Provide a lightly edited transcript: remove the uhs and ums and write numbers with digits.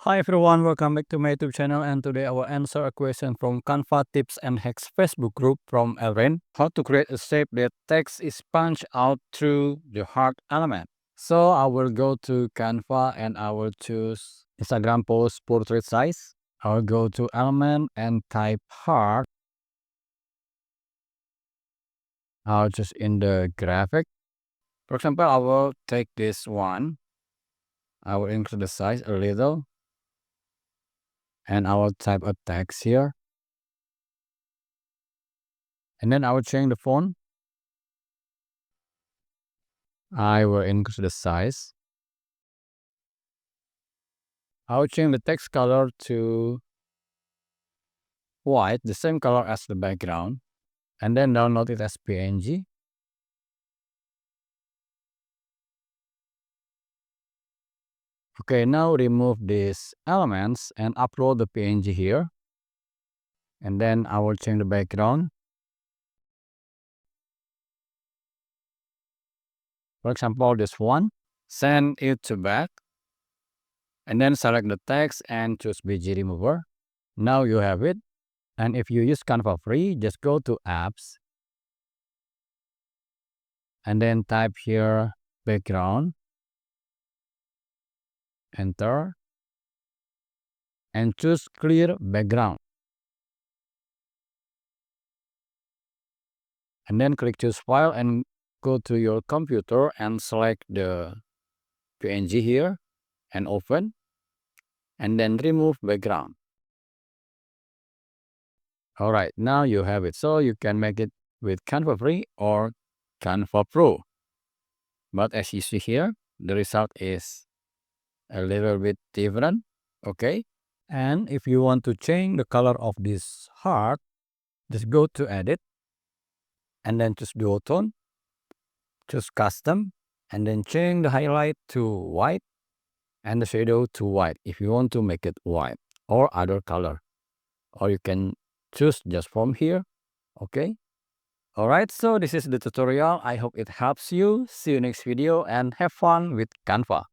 Hi everyone, welcome back to my YouTube channel, and today I will answer a question from Canva Tips and Hacks Facebook group from Elrain. How to create a shape that text is punched out through the heart element. So I will go to Canva and I will choose Instagram post portrait size. I will go to element and type heart. I'll just in the graphic. For example, I will take this one. I will increase the size a little. And I will type a text here. And then I will change the font. I will increase the size. I will change the text color to white, the same color as the background, and then download it as PNG. Okay, now remove these elements and upload the PNG here. And then I will change the background. For example, this one. Send it to back. And then select the text and choose BG Remover. Now you have it. And if you use Canva free, just go to apps. And then type here background. Enter. And choose clear background. And then click choose file and go to your computer and select the PNG here and open. And then remove background. Alright, now you have it. So you can make it with Canva free or Canva Pro. But as you see here, the result is a little bit different. Okay. And if you want to change the color of this heart, just go to edit and then choose duotone, choose custom, and then change the highlight to white and the shadow to white if you want to make it white or other color, or you can choose just from here. Okay. Alright, so this is the tutorial. I hope it helps you. See you next video and have fun with Canva.